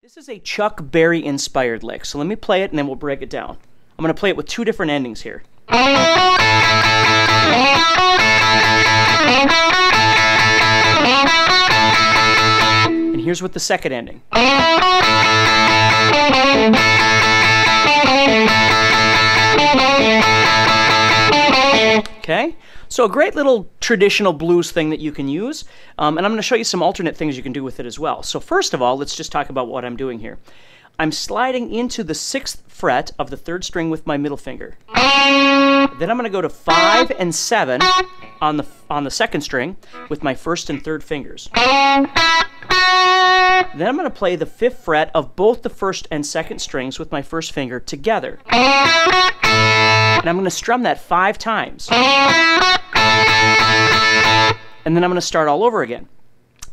This is a Chuck Berry inspired lick, so let me play it and then we'll break it down. I'm going to play it with two different endings here. And here's with the second ending. Okay, so a great little traditional blues thing that you can use, and I'm going to show you some alternate things you can do with it as well. So first of all, let's just talk about what I'm doing here. I'm sliding into the 6th fret of the 3rd string with my middle finger. Then I'm going to go to 5 and 7 on the 2nd string with my 1st and 3rd fingers. Then I'm going to play the 5th fret of both the 1st and 2nd strings with my 1st finger together. And I'm going to strum that 5 times. And then I'm going to start all over again.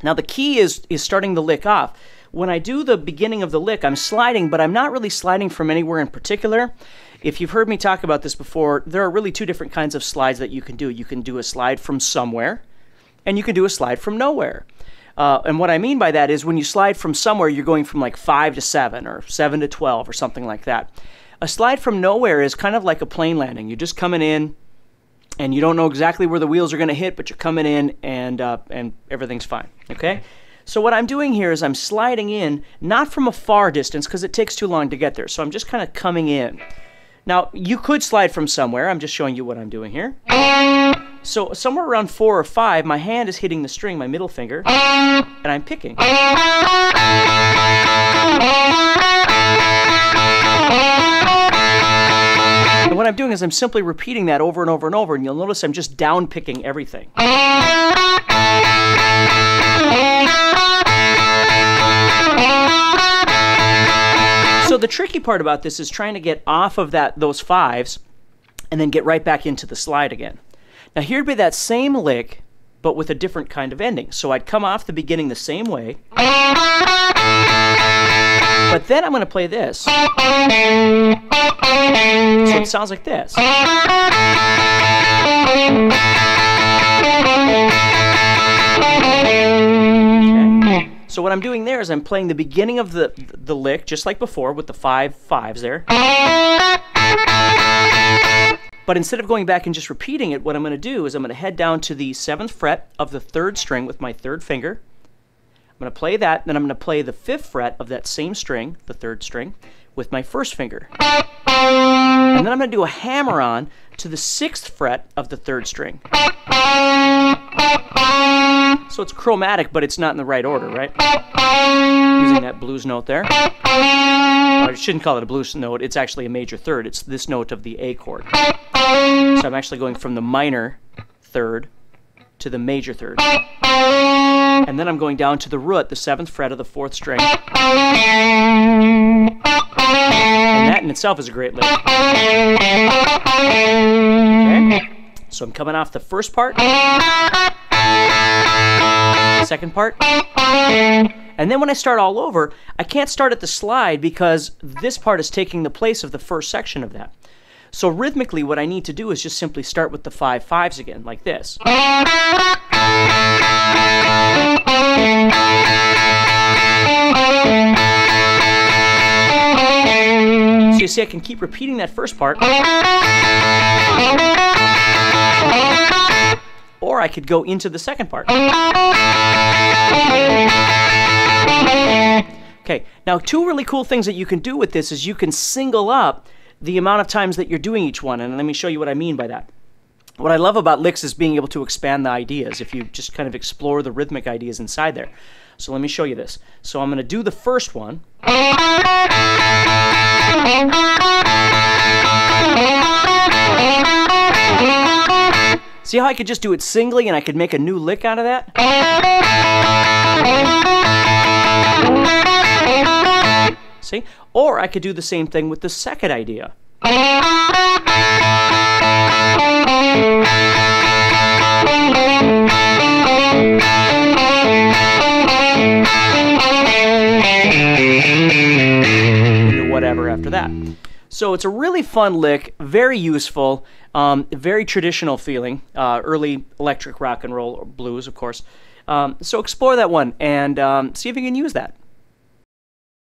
Now the key is starting the lick off. When I do the beginning of the lick, I'm sliding, but I'm not really sliding from anywhere in particular. If you've heard me talk about this before, there are really two different kinds of slides that you can do. You can do a slide from somewhere, and you can do a slide from nowhere. And what I mean by that is when you slide from somewhere, you're going from like 5 to 7 or 7 to 12 or something like that. A slide from nowhere is kind of like a plane landing. You're just coming in, and you don't know exactly where the wheels are going to hit, but you're coming in, and everything's fine. Okay? So what I'm doing here is I'm sliding in, not from a far distance, because it takes too long to get there. So I'm just kind of coming in. Now, you could slide from somewhere. I'm just showing you what I'm doing here. So somewhere around 4 or 5, my hand is hitting the string, my middle finger, and I'm picking. And what I'm doing is I'm simply repeating that over and over and over, and you'll notice I'm just down picking everything. So the tricky part about this is trying to get off of those 5s and then get right back into the slide again. Now here'd be that same lick, but with a different kind of ending. So I'd come off the beginning the same way, but then I'm going to play this. So it sounds like this. Okay. So what I'm doing there is I'm playing the beginning of the lick, just like before, with the 5 5s there. But instead of going back and just repeating it, what I'm going to do is I'm going to head down to the 7th fret of the 3rd string with my 3rd finger. I'm going to play that, then I'm going to play the 5th fret of that same string, the 3rd string, with my 1st finger. And then I'm going to do a hammer-on to the 6th fret of the 3rd string. So it's chromatic, but it's not in the right order, right? Using that blues note there. I shouldn't call it a blues note, it's actually a major 3rd. It's this note of the A chord. So I'm actually going from the minor 3rd to the major 3rd. And then I'm going down to the root, the 7th fret of the 4th string. And that in itself is a great lick. Okay. So I'm coming off the first part, second part, and then when I start all over, I can't start at the slide because this part is taking the place of the first section of that. So rhythmically, what I need to do is just simply start with the 5 5s again, like this. So you see I can keep repeating that first part, or I could go into the second part. Okay, now 2 really cool things that you can do with this is you can single up the amount of times that you're doing each one, and let me show you what I mean by that. What I love about licks is being able to expand the ideas, if you just kind of explore the rhythmic ideas inside there. So let me show you this. So I'm going to do the first one. See how I could just do it singly and I could make a new lick out of that? See? Or I could do the same thing with the second idea. Into whatever after that. So it's a really fun lick, very useful, very traditional feeling, early electric rock and roll, or blues, of course. So explore that one and see if you can use that.